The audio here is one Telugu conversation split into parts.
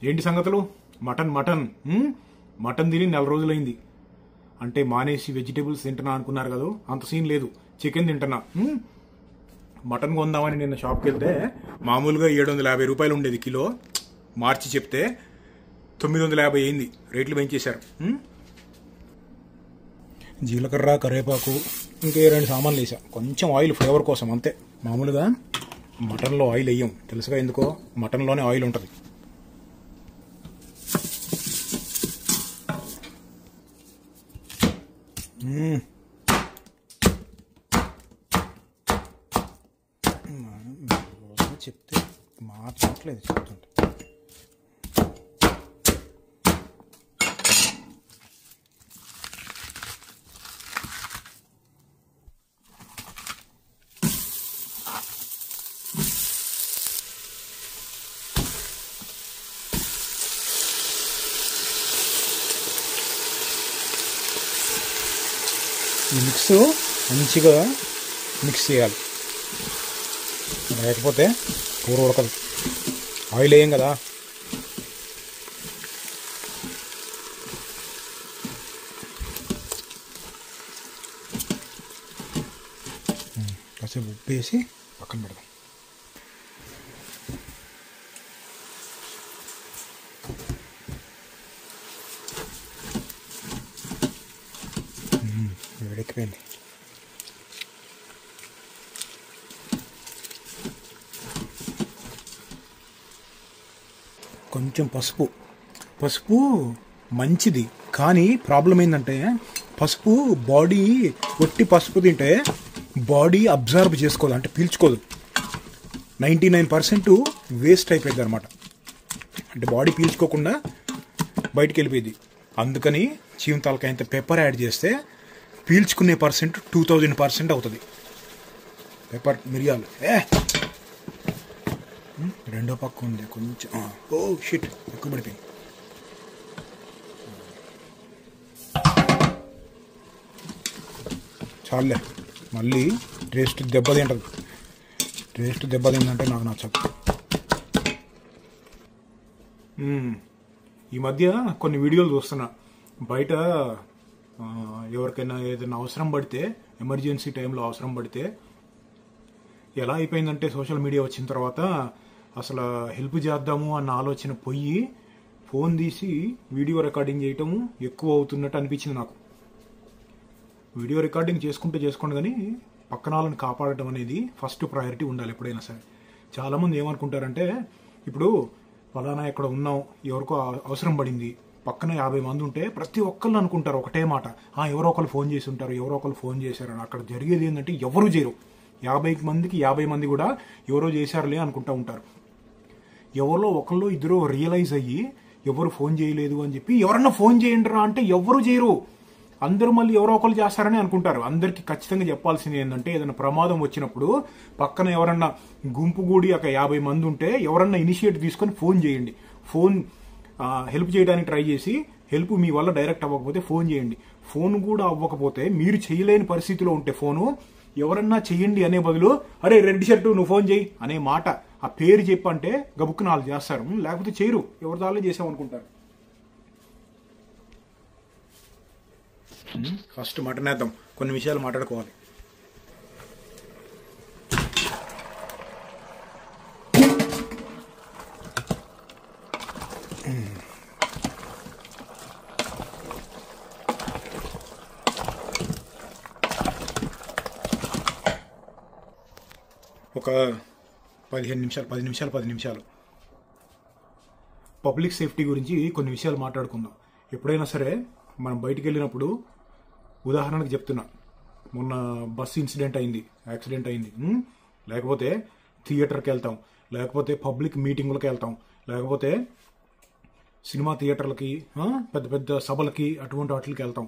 ఏంటి సంగతులు? మటన్ మటన్ మటన్ తిని 4 రోజులైంది. అంటే మానేసి వెజిటేబుల్స్ తింటున్నా అనుకున్నారు కదా, అంత సీన్ లేదు. చికెన్ తింటున్నా. మటన్ కొందామని నిన్న షాప్కి వెళ్తే మామూలుగా 750 రూపాయలు ఉండేది కిలో. మార్చి చెప్తే 950 అయింది. రేట్లు పెంచేశారు. జీలకర్ర, కరివేపాకు, ఇంకే 2 సామాన్లు వేసా. కొంచెం ఆయిల్ ఫ్లేవర్ కోసం అంతే. మామూలుగా మటన్లో ఆయిల్ వేయం, తెలుసుగా ఎందుకో. మటన్లోనే ఆయిల్ ఉంటుంది. చెప్తే మాట్లాడలేదు, చెప్తుంటే ఈ మిక్స్ మంచిగా మిక్స్ చేయాలి, లేకపోతే కూర ఉడకదు. ఆయిల్ వేయం కదా. కాసేపు ఉప్పు వేసి పక్కన పెడదాం. వేడెక్కిపోయింది. కొంచెం పసుపు మంచిది, కానీ ప్రాబ్లం ఏంటంటే పసుపు బాడీ ఒట్టి పసుపు తింటే బాడీ అబ్జర్వ్ చేసుకోదు, అంటే పీల్చుకోదు. 99% వేస్ట్ అయిపోయింది అనమాట. అంటే బాడీ పీల్చుకోకుండా బయటికి వెళ్ళిపోయింది. అందుకని చీమతాలకాయంత పెప్పర్ యాడ్ చేస్తే పీల్చుకునే పర్సెంట్ 2000% అవుతుంది. పెప్పర్, మిరియాలు. రెండో పక్క ఉంది కొంచెం. షిట్, ఎక్కువ పడిపోయింది. చాలే, మళ్ళీ టేస్ట్ దెబ్బతింటది. టేస్ట్ దెబ్బతిందంటే నాకు నచ్చదు. ఈ మధ్య కొన్ని వీడియోలు చూస్తున్నా. బయట ఎవరికైనా ఏదైనా అవసరం పడితే, ఎమర్జెన్సీ టైంలో అవసరం పడితే ఎలా అయిపోయిందంటే సోషల్ మీడియా వచ్చిన తర్వాత అసలు హెల్ప్ చేద్దాము అన్న ఆలోచన పోయి ఫోన్ తీసి వీడియో రికార్డింగ్ చేయటము ఎక్కువ అవుతున్నట్టు అనిపించింది నాకు. వీడియో రికార్డింగ్ చేసుకోండి, కానీ పక్కన వాళ్ళని కాపాడటం అనేది ఫస్ట్ ప్రయారిటీ ఉండాలి ఎప్పుడైనా సరే. చాలామంది ఏమనుకుంటారంటే, ఇప్పుడు ఫలానా ఇక్కడ ఉన్నాం, ఎవరికో అవసరం పడింది, పక్కన 50 మంది ఉంటే ప్రతి ఒక్కళ్ళు అనుకుంటారు ఒకటే మాట, ఎవరో ఒకళ్ళు ఫోన్ చేసి ఉంటారు, ఎవరో ఒకళ్ళు ఫోన్ చేశారని. అక్కడ జరిగేది ఏంటంటే ఎవరు చేయరు. 50 మందికి 50 మంది కూడా ఎవరో చేశారులే అనుకుంటూ ఉంటారు. ఎవరో ఒకళ్ళు ఇద్దరు రియలైజ్ అయ్యి ఎవరు ఫోన్ చేయలేదు అని చెప్పి ఎవరన్నా ఫోన్ చేయండి రా అంటే ఎవరు చేయరు. అందరూ మళ్ళీ ఎవరో ఒకళ్ళు చేస్తారని అనుకుంటారు. అందరికీ ఖచ్చితంగా చెప్పాల్సింది ఏంటంటే, ఏదైనా ప్రమాదం వచ్చినప్పుడు పక్కన ఎవరన్నా గుంపు కూడి ఒక 50 మంది ఉంటే ఎవరన్నా ఇనిషియేటివ్ తీసుకొని ఫోన్ చేయండి. ఫోన్ హెల్ప్ చేయడానికి ట్రై చేసి హెల్ప్ మీ వల్ల డైరెక్ట్ అవ్వకపోతే ఫోన్ చేయండి. ఫోన్ కూడా అవ్వకపోతే మీరు చేయలేని పరిస్థితిలో ఉంటే ఫోను ఎవరన్నా చెయ్యండి అనే బదులు, అరే రెడ్ షర్టు నువ్వు ఫోన్ చేయి అనే మాట, ఆ పేరు చెప్పంటే గబుక్కు 4 చేస్తారు. లేకపోతే చేయరు, ఎవరి దాళ్ళు చేసామనుకుంటారు. ఫస్ట్ మటన్ వేద్దాం, కొన్ని విషయాలు మాట్లాడుకోవాలి. ఒక 10 నిమిషాలు పబ్లిక్ సేఫ్టీ గురించి కొన్ని విషయాలు మాట్లాడుకుందాం. ఎప్పుడైనా సరే మనం బయటికి వెళ్ళినప్పుడు, ఉదాహరణకు చెప్తున్నా, మొన్న బస్ ఇన్సిడెంట్ అయింది, యాక్సిడెంట్ అయింది, లేకపోతే థియేటర్కి వెళ్తాం, లేకపోతే పబ్లిక్ మీటింగులకు వెళ్తాం, లేకపోతే సినిమా థియేటర్లకి, పెద్ద పెద్ద సభలకి, అటువంటి వాటికి వెళ్తాం.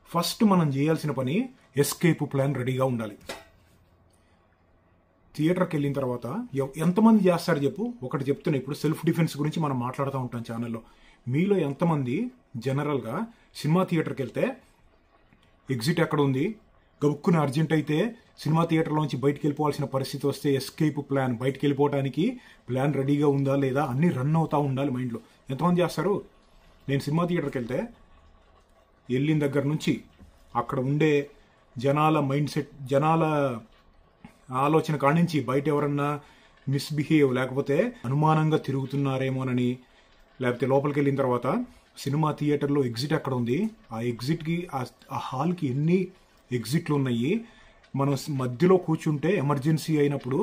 ఫస్ట్ మనం చేయాల్సిన పని ఎస్కేప్ ప్లాన్ రెడీగా ఉండాలి. థియేటర్కి వెళ్ళిన తర్వాత ఎంతమంది చేస్తారు చెప్పు? ఒకటి చెప్తున్నా, ఇప్పుడు సెల్ఫ్ డిఫెన్స్ గురించి మనం మాట్లాడుతూ ఉంటాం ఛానల్లో. మీలో ఎంతమంది జనరల్గా సినిమా థియేటర్కి వెళ్తే ఎగ్జిట్ ఎక్కడ ఉంది, గబుక్కున అర్జెంట్ అయితే సినిమా థియేటర్లోంచి బయటికి వెళ్ళిపోవాల్సిన పరిస్థితి వస్తే ఎస్కేప్ ప్లాన్, బయటికి వెళ్ళిపోవడానికి ప్లాన్ రెడీగా ఉందా లేదా అన్నీ రన్ అవుతూ ఉండాలి మైండ్లో. ఎంతమంది చేస్తారు? నేను సినిమా థియేటర్కి వెళ్తే వెళ్ళిన దగ్గర నుంచి అక్కడ ఉండే జనాల మైండ్ సెట్, జనాల ఆలోచన కాడించి బయట ఎవరన్నా మిస్బిహేవ్ లేకపోతే అనుమానంగా తిరుగుతున్నారేమోనని, లేకపోతే లోపలికి వెళ్ళిన తర్వాత సినిమా థియేటర్లో ఎగ్జిట్ ఎక్కడ ఉంది, ఆ ఎగ్జిట్కి ఆ హాల్కి ఎన్ని ఎగ్జిట్లు ఉన్నాయి, మనం మధ్యలో కూర్చుంటే ఎమర్జెన్సీ అయినప్పుడు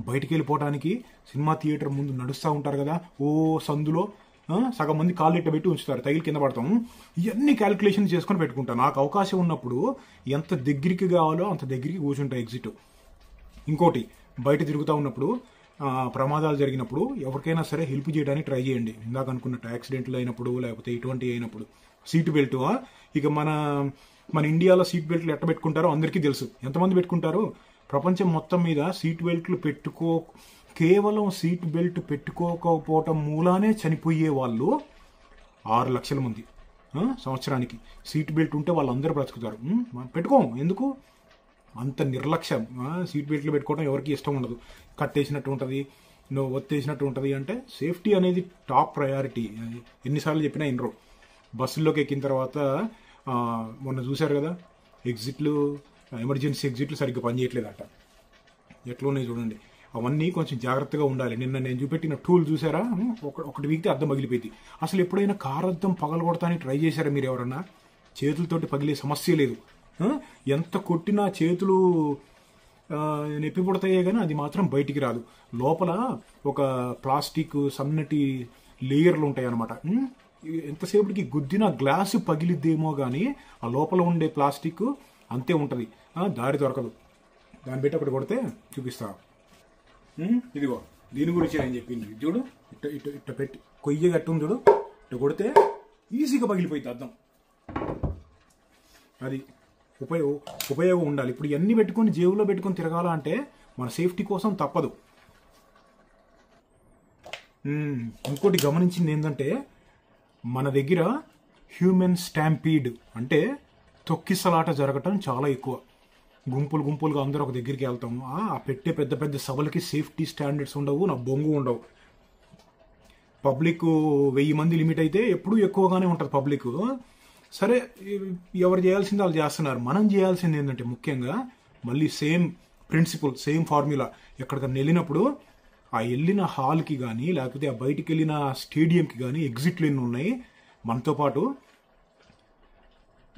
బయటికి వెళ్ళిపోవడానికి సినిమా థియేటర్ ముందు నడుస్తూ ఉంటారు కదా, ఓ సందులో సగం మంది కాళ్ళు ఇట్టబెట్టి ఉంచుతారు, తగిలి కింద పడతాం. ఇవన్నీ క్యాలిక్యులేషన్ చేసుకొని పెట్టుకుంటాను. నాకు అవకాశం ఉన్నప్పుడు ఎంత దగ్గరికి కావాలో అంత దగ్గరికి కూర్చుంటా ఎగ్జిట్. ఇంకోటి, బయట తిరుగుతూ ఉన్నప్పుడు ప్రమాదాలు జరిగినప్పుడు ఎవరికైనా సరే హెల్ప్ చేయడానికి ట్రై చేయండి. ఇందాక అనుకున్నట్టు యాక్సిడెంట్లు అయినప్పుడు లేకపోతే ఇటువంటి అయినప్పుడు సీట్ బెల్ట్. ఇక మన ఇండియాలో సీట్ బెల్ట్లు ఎట్ట పెట్టుకుంటారో అందరికీ తెలుసు. ఎంతమంది పెట్టుకుంటారు? ప్రపంచం మొత్తం మీద సీట్ బెల్ట్లు కేవలం సీట్ బెల్ట్ పెట్టుకోకపోవటం మూలానే చనిపోయే వాళ్ళు 6 లక్షల మంది సంవత్సరానికి. సీట్ బెల్ట్ ఉంటే వాళ్ళందరూ బ్రతుకుతారు. పెట్టుకోం ఎందుకు? అంత నిర్లక్ష్యం. సీట్ బెల్ట్లు పెట్టుకోవడం ఎవరికి ఇష్టం ఉండదు. కట్టేసినట్టు ఉంటుంది, నువ్వు ఒత్తేసినట్టు ఉంటుంది. అంటే సేఫ్టీ అనేది టాప్ ప్రయారిటీ. ఎన్నిసార్లు చెప్పినా ఇన్రో. బస్సుల్లోకి ఎక్కిన తర్వాత మొన్న చూశారు కదా, ఎగ్జిట్లు, ఎమర్జెన్సీ ఎగ్జిట్లు సరిగ్గా పనిచేయట్లేదట. ఎట్లా ఉన్నాయి చూడండి. అవన్నీ కొంచెం జాగ్రత్తగా ఉండాలి. నిన్న నేను చూపెట్టిన టూల్ చూసారా, ఒకటి వీగితే అద్దం పగిలిపోయింది. అసలు ఎప్పుడైనా కారు అద్దం పగలగొడతానికి ట్రై చేశారా మీరు ఎవరన్నా? చేతులతోటి పగిలే సమస్య లేదు. ఎంత కొట్టినా చేతులు నొప్పి పుడతాయే కానీ అది మాత్రం బయటికి రాదు. లోపల ఒక ప్లాస్టిక్ సన్నటి లేయర్లు ఉంటాయి అన్నమాట. ఎంతసేపటికి గుద్దిన గ్లాసు పగిలిద్దేమో కానీ ఆ లోపల ఉండే ప్లాస్టిక్ అంతే ఉంటుంది, దారి దొరకదు. దాన్ని పెట్టి ఒకటి కొడితే చూపిస్తా. ఇదిగో దీని గురించి నేను చెప్పింది చూడు. ఇట్ట పెట్టి కొయ్య కట్టుంది చూడు, ఇట్ట కొడితే ఈజీగా పగిలిపోయింది అద్దం. అది ఉపయోగం ఉండాలి. ఇప్పుడు ఇవన్నీ పెట్టుకొని జేబులో పెట్టుకొని తిరగాలంటే మన సేఫ్టీ కోసం తప్పదు. ఇంకోటి గమనించింది ఏంటంటే, మన దగ్గర హ్యూమన్ స్టాంపీడ్ అంటే తొక్కిసలాట జరగటం చాలా ఎక్కువ. గుంపులుగా అందరూ ఒక దగ్గరికి వెళ్తాము. ఆ పెట్టే పెద్ద పెద్ద సభలకి సేఫ్టీ స్టాండర్డ్స్ ఉండవు, నా బొంగు ఉండవు. పబ్లిక్ 1000 మంది లిమిట్ అయితే ఎప్పుడూ ఎక్కువగానే ఉంటుంది పబ్లిక్. సరే, ఎవరు చేయాల్సింది వాళ్ళు చేస్తున్నారు. మనం చేయాల్సింది ఏంటంటే ముఖ్యంగా మళ్ళీ సేమ్ ప్రిన్సిపల్, సేమ్ ఫార్ములా. ఎక్కడికన్నా వెళ్ళినప్పుడు ఆ వెళ్ళిన హాల్కి కానీ లేకపోతే ఆ బయటికి వెళ్ళిన స్టేడియంకి కానీ ఎగ్జిట్లు ఎన్ని ఉన్నాయి, మనతో పాటు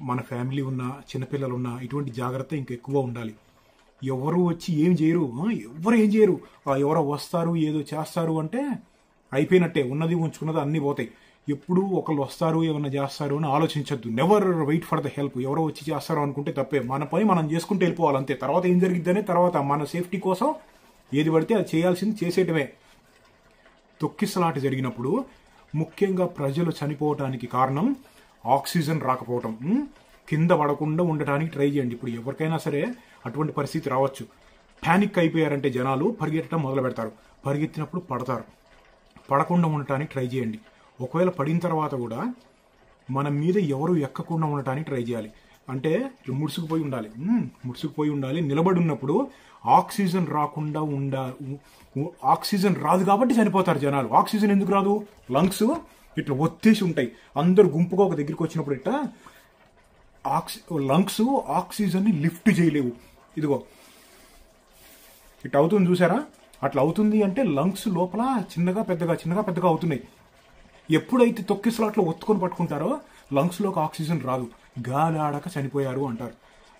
మన ఫ్యామిలీ ఉన్న, చిన్నపిల్లలు ఉన్న, ఇటువంటి జాగ్రత్త ఇంకెక్కువ ఉండాలి. ఎవరు వచ్చి ఏం చేయరు, ఎవరు ఏం చేయరు. ఎవరో వస్తారు ఏదో చేస్తారు అంటే అయిపోయినట్టే. ఉన్నది ఉంచుకున్నది అన్నీ పోతాయి. ఎప్పుడు ఒకళ్ళు వస్తారు ఏమన్నా చేస్తారు అని ఆలోచించద్దు. Never wait for the help. ఎవరో వచ్చి చేస్తారు అనుకుంటే తప్పే. మన పని మనం చేసుకుంటూ వెళ్ళిపోవాలి అంతే. తర్వాత ఏం జరిగిద్దనే తర్వాత మన సేఫ్టీ కోసం ఏది పడితే అది చేయాల్సింది చేసేయటమే. తొక్కిసలాట జరిగినప్పుడు ముఖ్యంగా ప్రజలు చనిపోవటానికి కారణం ఆక్సిజన్ రాకపోవటం. కింద పడకుండా ఉండటానికి ట్రై చేయండి. ఇప్పుడు ఎవరికైనా సరే అటువంటి పరిస్థితి రావచ్చు. ప్యానిక్ అయిపోయారంటే జనాలు పరిగెత్తడం మొదలు పెడతారు. పరిగెత్తినప్పుడు పడతారు. పడకుండా ఉండటానికి ట్రై చేయండి. ఒకవేళ పడిన తర్వాత కూడా మన మీద ఎవరు ఎక్కకుండా ఉండటానికి ట్రై చేయాలి. అంటే ఇట్లా ముడుచుకుపోయి ఉండాలి. నిలబడి ఉన్నప్పుడు ఆక్సిజన్ రాకుండా ఆక్సిజన్ రాదు కాబట్టి చనిపోతారు జనాలు. ఆక్సిజన్ ఎందుకు రాదు? లంగ్స్ ఇట్లా ఒత్తేసి ఉంటాయి. అందరు గుంపుగా ఒక దగ్గరికి వచ్చినప్పుడు ఇట్లా లంగ్స్ ఆక్సిజన్ని లిఫ్ట్ చేయలేవు. ఇదిగో ఇట్లా అవుతుంది చూసారా? అట్లా అవుతుంది అంటే లంగ్స్ లోపల చిన్నగా పెద్దగా అవుతున్నాయి. ఎప్పుడైతే తొక్కిసలాట్లో ఒత్తుకొని పట్టుకుంటారో లంగ్స్లోకి ఆక్సిజన్ రాదు, గాలి ఆడక చనిపోయారు అంటారు.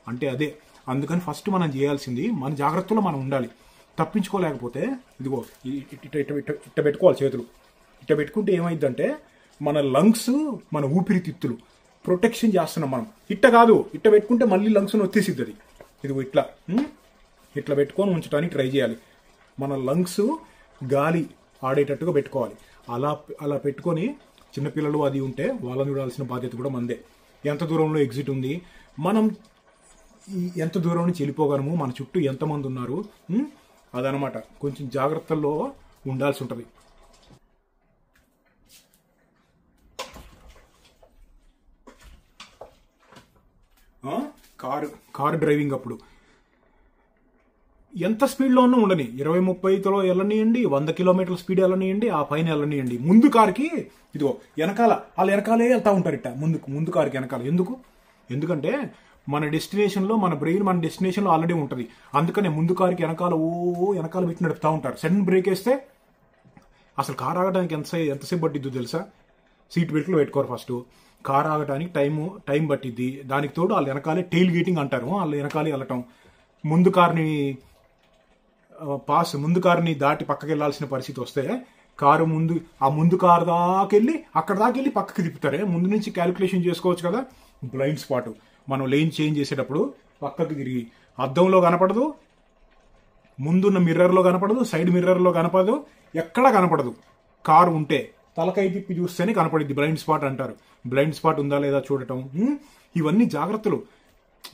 అంటే అదే. అందుకని ఫస్ట్ మనం చేయాల్సింది మన జాగ్రత్తలో మనం ఉండాలి. తప్పించుకోలేకపోతే ఇదిగో ఇట్ట పెట్టుకోవాలి చేతులు. ఇట్ట పెట్టుకుంటే ఏమైందంటే మన లంగ్స్, మన ఊపిరితిత్తులు ప్రొటెక్షన్ చేస్తున్నాం మనం. ఇట్ట కాదు, ఇట్ట పెట్టుకుంటే మళ్ళీ లంగ్స్ను వచ్చేసిద్ది అది. ఇదిగో ఇట్లా పెట్టుకొని ఉంచడానికి ట్రై చేయాలి. మన లంగ్స్ గాలి ఆడేటట్టుగా పెట్టుకోవాలి. అలా పెట్టుకొని చిన్నపిల్లలు అది ఉంటే వాళ్ళని చూడాల్సిన బాధ్యత కూడా మందే. ఎంత దూరంలో ఎగ్జిట్ ఉంది, మనం ఎంత దూరం నుంచి వెళ్ళిపోగలము, మన చుట్టూ ఎంతమంది ఉన్నారు, అదనమాట. కొంచెం జాగ్రత్తల్లో ఉండాల్సి ఉంటుంది. కారు డ్రైవింగ్ అప్పుడు ఎంత స్పీడ్లోనూ ఉండని, 20-30తో వెళ్ళనియండి, 100 కిలోమీటర్ల స్పీడ్ వెళ్ళనియండి, ఆ పైన వెళ్ళనియండి, ముందు కారుకి ఇదిగో వెనకాలే వెళ్తా ఉంటారు ఇట్ట ముందు కారుకి వెనకాల. ఎందుకంటే మన డెస్టినేషన్లో మన బ్రెయిన్ మన డెస్టినేషన్లో ఆల్రెడీ ఉంటుంది. అందుకనే ముందు కారుకి వెనకాల పెట్టి నడుపుతూ ఉంటారు. సడన్ బ్రేక్ వేస్తే అసలు కారు ఆగడానికి ఎంతసేపు పట్టిద్దో తెలుసా? సీట్ బెల్ట్లో పెట్టుకోరు ఫస్ట్. కారు ఆగడానికి టైం పట్టిద్ది. దానికి తోడు వాళ్ళు వెనకాలే టెయిల్ గేటింగ్ అంటారు, వాళ్ళు వెనకాలే వెళ్ళటం. ముందు కారుని దాటి పక్కకి వెళ్ళాల్సిన పరిస్థితి వస్తే ముందు కారు దాకెళ్ళి అక్కడ దాకెళ్ళి పక్కకి తిప్పుతారే. ముందు నుంచి క్యాలిక్యులేషన్ చేసుకోవచ్చు కదా. బ్లైండ్ స్పాట్, మనం లేన్ చేంజ్ చేసేటప్పుడు పక్కకి తిరిగి అద్దంలో కనపడదు, ముందున్న మిర్రర్లో కనపడదు, సైడ్ మిర్రర్లో కనపడదు, ఎక్కడా కనపడదు. కారు ఉంటే తలకై తిప్పి చూస్తేనే కనపడిద్ది. బ్లైండ్ స్పాట్ అంటారు. బ్లైండ్ స్పాట్ ఉందా లేదా చూడటం, ఇవన్నీ జాగ్రత్తలు.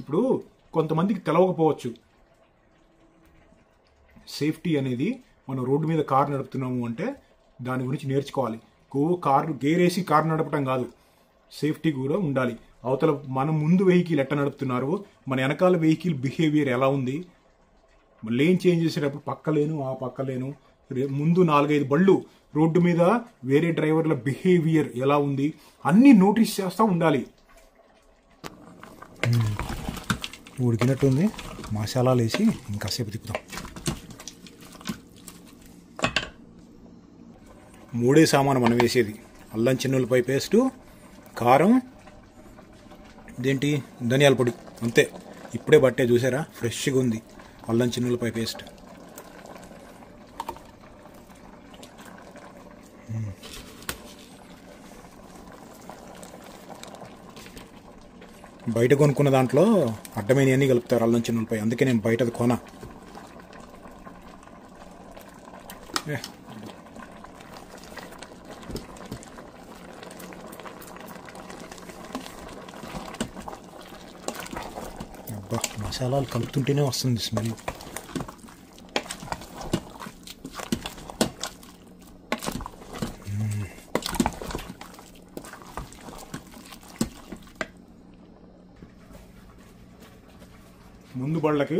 ఇప్పుడు కొంతమందికి తెలవకపోవచ్చు. సేఫ్టీ అనేది మనం రోడ్డు మీద కారు నడుపుతున్నాము అంటే దాని గురించి నేర్చుకోవాలి. గేర్ వేసి కారు నడపటం కాదు, సేఫ్టీ కూడా ఉండాలి. అవతల మన ముందు వెహికల్ ఎట్ట నడుపుతున్నారు, మన వెనకాల వెహికల్ బిహేవియర్ ఎలా ఉంది, లేన్ చేంజ్ చేసేటప్పుడు పక్కలేను ముందు 4-5 బళ్ళు రోడ్డు మీద వేరే డ్రైవర్ల బిహేవియర్ ఎలా ఉంది అన్నీ నోటీస్ చేస్తూ ఉండాలి. ఉడికినట్టుంది, మసాలాలు వేసి ఇంకాసేపు తిప్పుదాం. 3 సామాను మనం వేసేది: అల్లం చిన్నులపై పేస్టు, కారం, ఇదేంటి ధనియాల పొడి, అంతే. ఇప్పుడే బట్టే చూసారా, ఫ్రెష్గా ఉంది అల్లం చిన్నులపై పేస్ట్. బయట కొనుక్కున్న దాంట్లో అడ్డమైనవన్నీ కలుపుతారు అల్లం చిన్నులపై, అందుకే నేను బయటది కొన. అబ్బా, మసాలాలు కలుపుతుంటేనే వస్తుంది స్మెల్. ముందు బళ్ళకి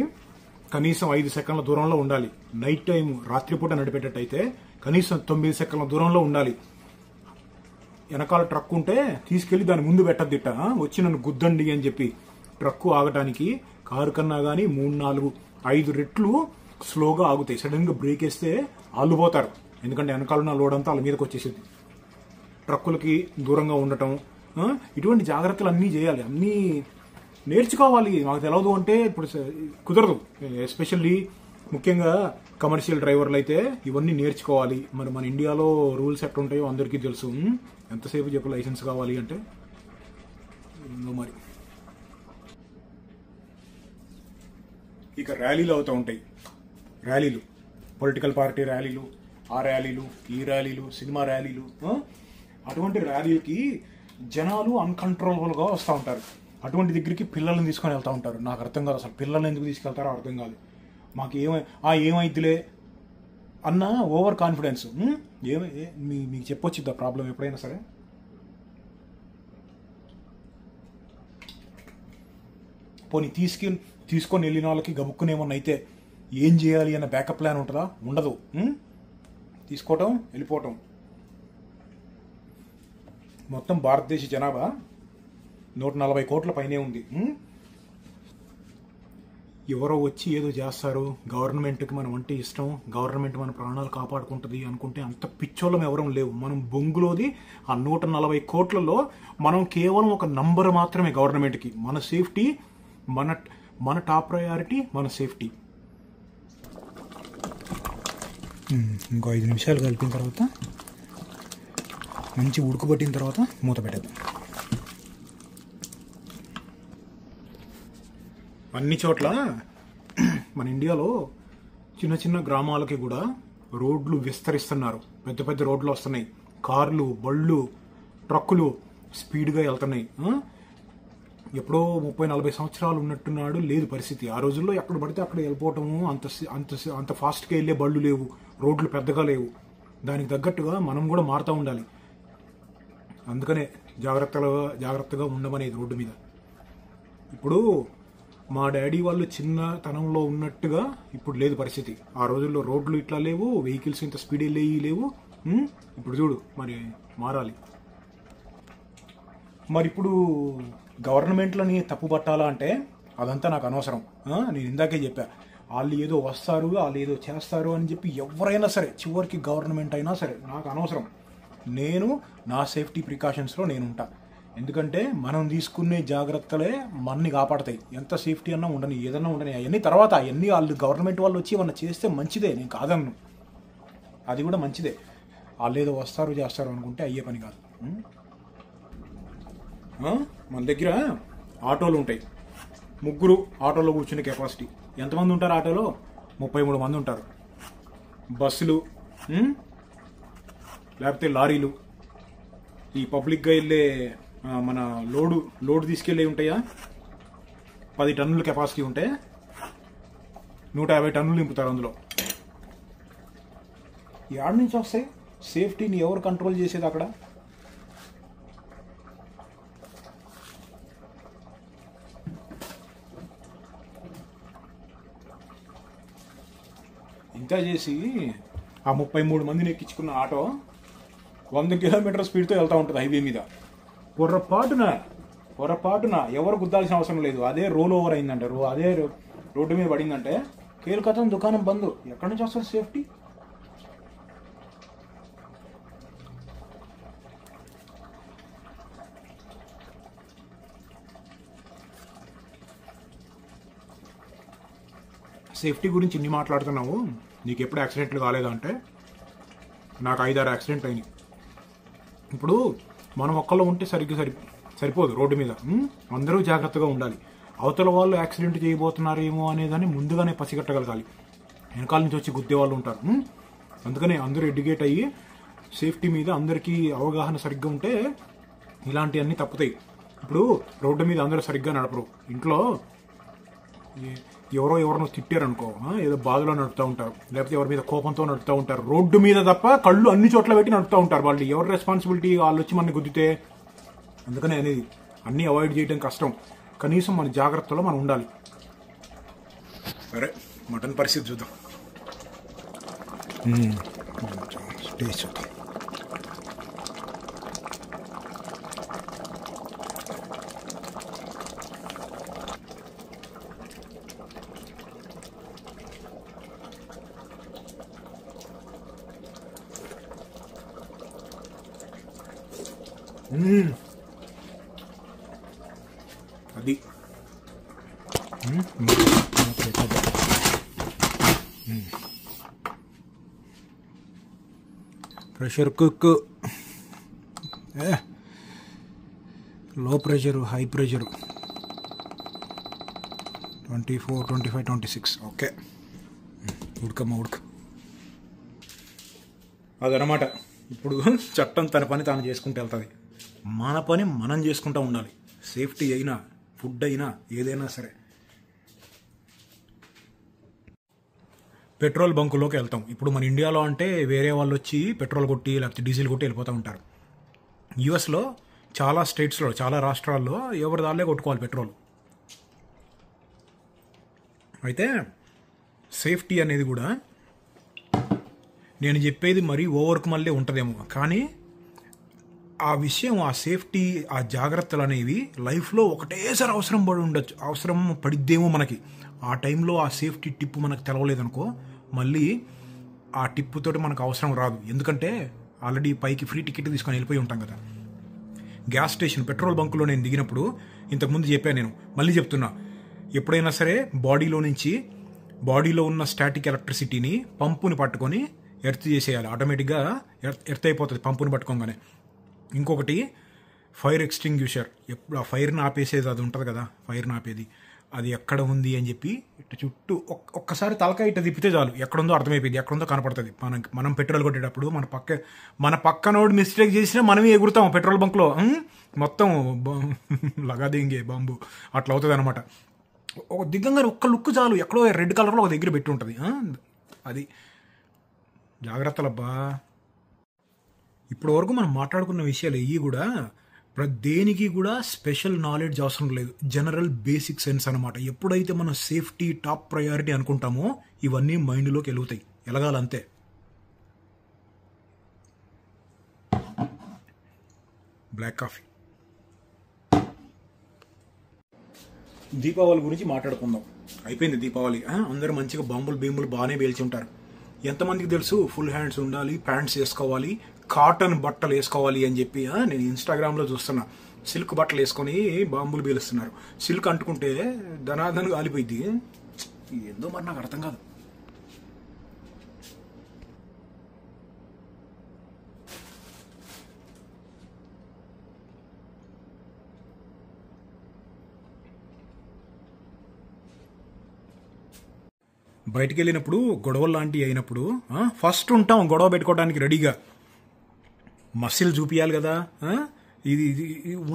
కనీసం 5 సెకండ్ల దూరంలో ఉండాలి. నైట్ టైం రాత్రిపూట నడిపేటట్టయితే కనీసం 9 సెకండ్ల దూరంలో ఉండాలి. వెనకాల ట్రక్ ఉంటే తీసుకెళ్లి దాని ముందు పెట్టద్దిట్ట, వచ్చి నన్ను గుద్దండి అని చెప్పి. ట్రక్కు ఆగటానికి కారు కన్నా కానీ 3-4-5 రెట్లు స్లోగా ఆగుతాయి. సడన్గా బ్రేక్ వేస్తే ఆలుపోతారు, ఎందుకంటే వెనకాల ఉన్న లోడ్ అంతా వాళ్ళ మీదకి వచ్చేసింది. ట్రక్కులకి దూరంగా ఉండటం, ఇటువంటి జాగ్రత్తలు అన్నీ చేయాలి, అన్నీ నేర్చుకోవాలి. మాకు తెలియదు అంటే ఇప్పుడు కుదరదు. ఎస్పెషల్లీ ముఖ్యంగా కమర్షియల్ డ్రైవర్లు అయితే ఇవన్నీ నేర్చుకోవాలి. మరి మన ఇండియాలో రూల్స్ ఎట్లా ఉంటాయో అందరికీ తెలుసు. ఎంతసేపు చెప్పు లైసెన్స్ కావాలి అంటే మరి. ఇక ర్యాలీలు అవుతూ ఉంటాయి. ర్యాలీలు, పొలిటికల్ పార్టీ ర్యాలీలు, ఆ ర్యాలీలు, ఈ ర్యాలీలు, సినిమా ర్యాలీలు. అటువంటి ర్యాలీకి జనాలు అన్కంట్రోలబుల్గా వస్తూ ఉంటారు. అటువంటి దగ్గరికి పిల్లల్ని తీసుకొని వెళ్తూ ఉంటారు. నాకు అర్థం కాదు, అసలు పిల్లల్ని ఎందుకు తీసుకెళ్తారో అర్థం కాదు. మాకు ఏమైద్దిలే అన్న ఓవర్ కాన్ఫిడెన్స్. మీకు చెప్పొచ్చిద్దా ప్రాబ్లం ఎప్పుడైనా సరే? పోనీ తీసుకొని వెళ్ళిన వాళ్ళకి గబుక్కుని ఏమన్నా అయితే ఏం చేయాలి అన్న బ్యాకప్ ప్లాన్ ఉంటుందా? ఉండదు. తీసుకోవటం, వెళ్ళిపోవటం. మొత్తం భారతదేశ జనాభా 140 కోట్ల పైనే ఉంది. ఎవరో వచ్చి ఏదో చేస్తారు, గవర్నమెంట్కి మనం అంటే ఇష్టం, గవర్నమెంట్ మన ప్రాణాలు కాపాడుకుంటుంది అనుకుంటే అంత పిచ్చోళ్ళం ఎవరం లేవు. మనం బొంగులోది ఆ 140 కోట్లలో మనం కేవలం ఒక నంబర్ మాత్రమే గవర్నమెంట్కి. మన సేఫ్టీ, మన టాప్ ప్రయారిటీ మన సేఫ్టీ. ఇంకో 5 నిమిషాలు కలిపిన తర్వాత మంచి ఉడుకుబట్టిన తర్వాత మూత పెట్టేద్దాం. అన్ని చోట్ల మన ఇండియాలో చిన్న చిన్న గ్రామాలకి కూడా రోడ్లు విస్తరిస్తున్నారు. పెద్ద పెద్ద రోడ్లు వస్తున్నాయి. కార్లు, బళ్ళు, ట్రక్కులు స్పీడ్గా వెళ్తున్నాయి. ఎప్పుడో 30-40 సంవత్సరాలు ఉన్నట్టున్నాడు లేదు పరిస్థితి. ఆ రోజుల్లో ఎక్కడ పడితే అక్కడ వెళ్ళిపోవటము, అంత ఫాస్ట్గా వెళ్ళే బళ్ళు లేవు, రోడ్లు పెద్దగా లేవు. దానికి తగ్గట్టుగా మనం కూడా మారుతూ ఉండాలి. అందుకనే జాగ్రత్తగా ఉండమనేది రోడ్డు మీద. ఇప్పుడు మా డాడీ వాళ్ళు చిన్నతనంలో ఉన్నట్టుగా ఇప్పుడు లేదు పరిస్థితి. ఆ రోజుల్లో రోడ్లు ఇట్లా లేవు, వెహికల్స్ ఇంత స్పీడ్ లేవు. ఇప్పుడు చూడు, మరి మారాలి. మరి ఇప్పుడు గవర్నమెంట్లని తప్పు పట్టాలా అంటే అదంతా నాకు అనవసరం. నేను ఇందాకే చెప్పా, వాళ్ళు ఏదో వస్తారు, వాళ్ళు ఏదో చేస్తారు అని చెప్పి ఎవరైనా సరే, చివరికి గవర్నమెంట్ అయినా సరే నాకు అనవసరం. నేను నా సేఫ్టీ ప్రికాషన్స్లో నేను ఉంటా. ఎందుకంటే మనం తీసుకునే జాగ్రత్తలే మనని కాపాడతాయి. ఎంత సేఫ్టీ అన్నా ఉండని, ఏదన్నా ఉండని, అవన్నీ తర్వాత అవన్నీ వాళ్ళు గవర్నమెంట్ వాళ్ళు వచ్చి ఏమన్నా చేస్తే మంచిదే, నేను కాదన్ను, అది కూడా మంచిదే. వాళ్ళు ఏదో వస్తారు చేస్తారు అనుకుంటే అయ్యే పని కాదు. మన దగ్గర ఆటోలు ఉంటాయి, 3 ఆటోలో కూర్చునే కెపాసిటీ. ఎంతమంది ఉంటారు ఆటోలో? 33 మంది ఉంటారు. బస్సులు, లేకపోతే లారీలు, ఈ పబ్లిక్గా వెళ్ళే మన లోడు తీసుకెళ్ళే ఉంటాయా, 10 టన్నుల కెపాసిటీ ఉంటే 150 టన్నులు నింపుతారు అందులో. యాడ్ నుంచి వస్తాయి? సేఫ్టీని ఎవరు కంట్రోల్ చేసేది అక్కడ? ఇంత చేసి ఆ 33 మందిని ఎక్కించుకున్న ఆటో 100 కిలోమీటర్ల స్పీడ్తో వెళ్తూ ఉంటుంది హైవే మీద. పొరపాటున ఎవరు గుద్దాల్సిన అవసరం లేదు. అదే రోల్ ఓవర్ అయిందంటారు, అదే రోడ్డు మీద పడిందంటే కేల్కతం దుకాణం బంద్. ఎక్కడి నుంచి వస్తుంది సేఫ్టీ? సేఫ్టీ గురించి ఇన్ని మాట్లాడుతున్నావు, నీకు ఎప్పుడు యాక్సిడెంట్లు కాలేదా అంటే నాకు 5-6 యాక్సిడెంట్ అయినాయి. ఇప్పుడు మనం ఒక్కళ్ళు ఉంటే సరిపోదు రోడ్డు మీద. అందరూ జాగ్రత్తగా ఉండాలి. అవతల వాళ్ళు యాక్సిడెంట్ చేయబోతున్నారేమో అనేదాన్ని ముందుగానే పసిగట్టగలగాలి. వెనకాల నుంచి వచ్చి గుద్దే వాళ్ళు ఉంటారు. అందుకనే అందరూ ఎడ్యుకేట్ అయ్యి సేఫ్టీ మీద అందరికీ అవగాహన సరిగ్గా ఉంటే ఇలాంటివన్నీ తప్పుతాయి. ఇప్పుడు రోడ్డు మీద అందరూ సరిగ్గా నడపరు. ఇంట్లో ఎవరినో తిట్టారనుకో, ఏదో బాధలో నడుపుతూ ఉంటారు, లేకపోతే ఎవరి మీద కోపంతో నడుపుతూ ఉంటారు. రోడ్డు మీద తప్ప కళ్ళు అన్ని చోట్ల పెట్టి నడుపుతూ ఉంటారు. వాళ్ళు ఎవరి రెస్పాన్సిబిలిటీ? వాళ్ళు వచ్చి మనని గుద్దితే. అందుకనే అనేది అన్నీ అవాయిడ్ చేయడం కష్టం. కనీసం మన జాగ్రత్తలో మనం ఉండాలి. సరే, మటన్ పరిస్థితి చూద్దాం. టేస్ట్ చూద్దాం. అది ప్రెషర్ కుక్, లో ప్రెషరు, హై ప్రెషరు, 24, 25, 26. ఓకే, ఉడక. అదనమాట. ఇప్పుడు చట్టం తన పని తాను చేసుకుంటూ వెళ్తుంది. మన పని మనం చేసుకుంటూ ఉండాలి. సేఫ్టీ అయినా, ఫుడ్ అయినా, ఏదైనా సరే. పెట్రోల్ బంకులోకి వెళ్తాం. ఇప్పుడు మన ఇండియాలో అంటే వేరే వాళ్ళు వచ్చి పెట్రోల్ కొట్టి లేకపోతే డీజిల్ కొట్టి వెళ్ళిపోతూ ఉంటారు. యూఎస్లో చాలా స్టేట్స్లో, చాలా రాష్ట్రాల్లో ఎవరి దాళ్ళే కొట్టుకోవాలి పెట్రోల్. అయితే సేఫ్టీ అనేది కూడా నేను చెప్పేది మరీ ఓవర్కు మళ్ళీ ఉంటుందేమో, కానీ ఆ విషయం, ఆ సేఫ్టీ, ఆ జాగ్రత్తలు అనేవి లైఫ్లో ఒకటేసారి అవసరం పడిద్దేమో మనకి. ఆ టైంలో ఆ సేఫ్టీ టిప్ మనకు తెలవలేదనుకో, మళ్ళీ ఆ టిప్పుతోటి మనకు అవసరం రాదు. ఎందుకంటే ఆల్రెడీ పైకి ఫ్రీ టికెట్ తీసుకొని వెళ్ళిపోయి ఉంటాం కదా. గ్యాస్ స్టేషన్, పెట్రోల్ బంకులో నేను దిగినప్పుడు ఇంతకుముందు చెప్పాను, నేను మళ్ళీ చెప్తున్నా, ఎప్పుడైనా సరే బాడీలో ఉన్న స్టాటిక్ ఎలక్ట్రిసిటీని పంపుని పట్టుకొని ఎర్త్ చేసేయాలి. ఆటోమేటిక్గా ఎర్త్ అయిపోతుంది పంపుని పట్టుకోగానే. ఇంకొకటి ఫైర్ ఎక్స్టింగ్యూషర్, ఎప్పుడు ఆ ఫైర్ని ఆపేసేది అది ఉంటుంది కదా, ఫైర్ని ఆపేది, అది ఎక్కడ ఉంది అని చెప్పి ఇటు చుట్టూ ఒక్కసారి తలకాయ ఇట్ట తిప్పితే చాలు, ఎక్కడుందో అర్థమైపోయింది, ఎక్కడుందో కనపడుతుంది. మనం పెట్రోల్ కొట్టేటప్పుడు మన పక్కనోడు మిస్టేక్ చేసినా మనమే ఎగురుతాం పెట్రోల్ బంక్లో, మొత్తం లగాదింగే బాంబు అట్లా అవుతుంది అనమాట. ఒక దిగ్గంగా ఒక్క లుక్ చాలు, ఎక్కడో రెడ్ కలర్లో ఒక దగ్గర పెట్టి ఉంటుంది. అది జాగ్రత్తలబ్బా. ఇప్పటి వరకు మనం మాట్లాడుకున్న విషయాలు ఇవి కూడా దేనికి కూడా స్పెషల్ నాలెడ్జ్ అవసరం లేదు, జనరల్ బేసిక్ సెన్స్ అనమాట. ఎప్పుడైతే మనం సేఫ్టీ టాప్ ప్రయారిటీ అనుకుంటామో ఇవన్నీ మైండ్లోకి వెలుగుతాయి, ఎలగాలంతే. Black coffee. దీపావళి గురించి మాట్లాడుకుందాం. అయిపోయింది దీపావళి. అందరూ మంచిగా బాంబులు బీంబులు బాగానే పేల్చి ఉంటారు. ఎంతమందికి తెలుసు ఫుల్ హ్యాండ్స్ ఉండాలి, ప్యాంట్స్ వేసుకోవాలి, కాటన్ బట్టలు వేసుకోవాలి అని చెప్పి. నేను ఇన్స్టాగ్రామ్లో చూస్తున్నా, సిల్క్ బట్టలు వేసుకొని బాంబులు పేలుస్తున్నారు. సిల్క్ అంటుకుంటే ధనాధన కాలిపోయింది. ఏందో మరి నాకు అర్థం కాదు. బయటికి వెళ్ళినప్పుడు గొడవలు లాంటివి అయినప్పుడు ఫస్ట్ ఉంటాం గొడవ పెట్టుకోవడానికి రెడీగా. మసిల్ చూపించాలి కదా. ఇది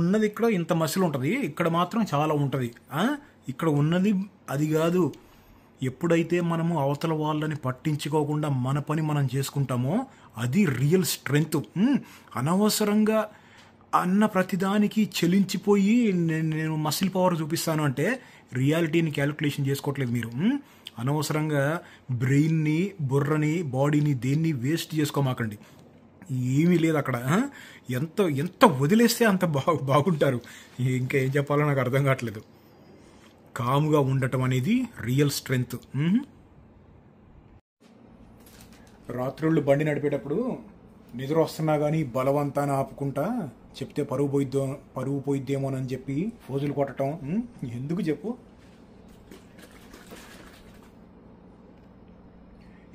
ఉన్నది ఇక్కడ ఇంత మసిల్ ఉంటుంది, ఇక్కడ మాత్రం చాలా ఉంటుంది. ఇక్కడ ఉన్నది అది కాదు. ఎప్పుడైతే మనము అవతల వాళ్ళని పట్టించుకోకుండా మన పని మనం చేసుకుంటామో అది రియల్ స్ట్రెంగ్త్. అనవసరంగా అన్న ప్రతిదానికి చెలించిపోయి నేను మసిల్ పవర్ చూపిస్తాను అంటే రియాలిటీని క్యాలిక్యులేషన్ చేసుకోవట్లేదు మీరు. అనవసరంగా బ్రెయిన్ని, బుర్రని, బాడీని దేన్ని వేస్ట్ చేసుకోమాకండి. ఏమీ లేదు అక్కడ. ఎంత వదిలేస్తే అంత బాగుంటారు. ఇంకా ఏం చెప్పాలో నాకు అర్థం కావట్లేదు. కామ్గా ఉండటం అనేది రియల్ స్ట్రెంగ్త్. రాత్రుళ్ళు బండి నడిపేటప్పుడు నిద్ర వస్తున్నా కానీ బలవంతాన ఆపుకుంటా చెప్తే పరువు పోయిద్దేమోనని చెప్పి ఫోజులు కొట్టడం ఎందుకు చెప్పు.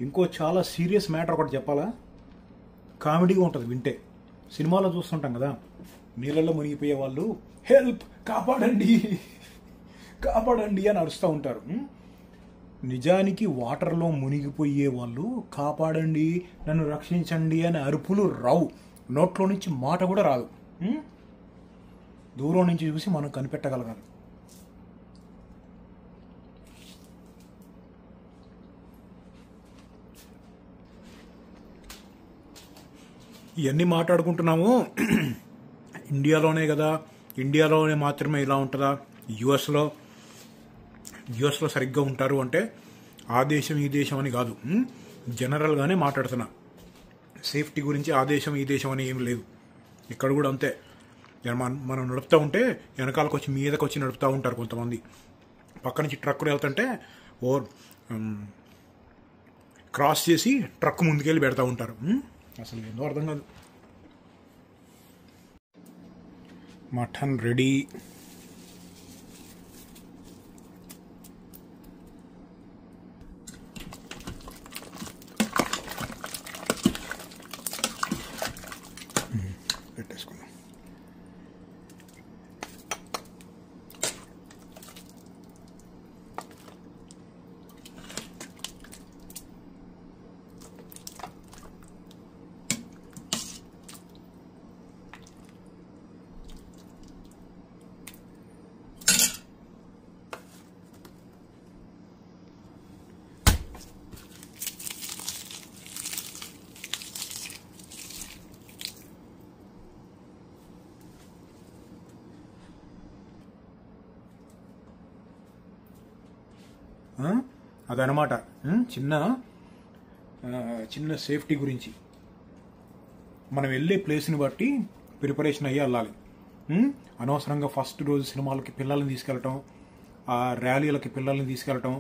ఇంకో చాలా సీరియస్ మ్యాటర్ ఒకటి చెప్పాలా. కామెడీగా ఉంటుంది వింటే. సినిమాలో చూస్తుంటాం కదా, నీళ్ళల్లో మునిగిపోయే వాళ్ళు హెల్ప్, కాపాడండి కాపాడండి అని అరుస్తూ ఉంటారు. నిజానికి వాటర్లో మునిగిపోయే వాళ్ళు కాపాడండి, నన్ను రక్షించండి అని అరుపులు రావు, నోట్లో నుంచి మాట కూడా రాదు. దూరం నుంచి చూసి మనం కనిపెట్టగలగాలి. ఇవన్నీ మాట్లాడుకుంటున్నాము ఇండియాలోనే కదా, ఇండియాలోనే మాత్రమే ఇలా ఉంటుందా, యుఎస్లో సరిగ్గా ఉంటారు అంటే ఆ దేశం ఈ దేశం అని కాదు, జనరల్గానే మాట్లాడుతున్నా. సేఫ్టీ గురించి ఆ దేశం ఈ దేశం అని ఏం లేదు. ఇక్కడ కూడా అంతే. మనం నడుపుతూ ఉంటే వెనకాలకు వచ్చి మీదకి వచ్చి నడుపుతూ ఉంటారు కొంతమంది. పక్క నుంచి ట్రక్కులు వెళ్తుంటే క్రాస్ చేసి ట్రక్ ముందుకెళ్ళి పెడతా ఉంటారు. అసలు ఏందో అర్థం కాదు. Mutton ready. పెట్టేసుకుందాం. అదనమాట చిన్న సేఫ్టీ గురించి. మనం వెళ్ళే ప్లేస్ని బట్టి ప్రిపరేషన్ అయ్యి వెళ్ళాలి. అనవసరంగా ఫస్ట్ రోజు సినిమాలకి పిల్లల్ని తీసుకెళ్ళటం, ఆ ర్యాలీలకి పిల్లల్ని తీసుకెళ్ళటం,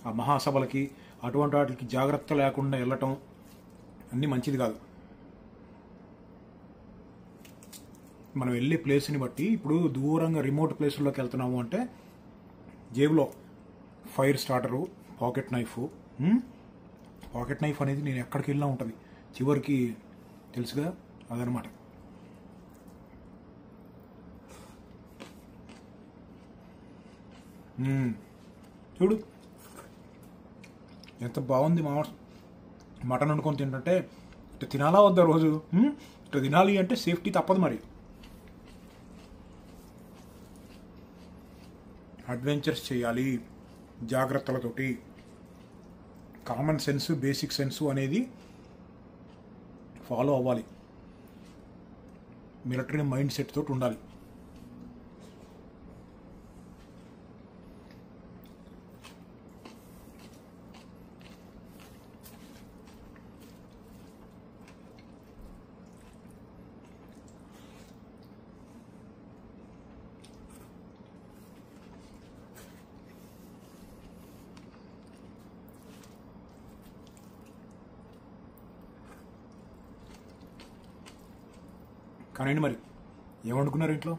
ఆ మహాసభలకి అటువంటి వాటికి జాగ్రత్త లేకుండా వెళ్ళటం అన్నీ మంచిది కాదు. మనం వెళ్ళే ప్లేస్ని బట్టి, ఇప్పుడు దూరంగా రిమోట్ ప్లేసుల్లోకి వెళ్తున్నాము అంటే జేబులో ఫైర్ స్టార్టరు, పాకెట్ నైఫ్ అనేది నేను ఎక్కడికి వెళ్ళినా ఉంటుంది చివరికి, తెలుసుగా అదనమాట. చూడు ఎంత బాగుంది మటన్ వండుకొని తింటుంటే. ఇట్లా తినాలా వద్దా రోజు? ఇట్లా తినాలి అంటే సేఫ్టీ తప్పదు మరి. అడ్వెంచర్స్ చేయాలి జాగ్రత్తలతోటి. కామన్ సెన్స్, బేసిక్ సెన్సు అనేది ఫాలో అవ్వాలి. మిలిటరీ మైండ్ సెట్ తోటి ఉండాలి. కానీ మరి ఏమనుకున్నారు ఇంట్లో?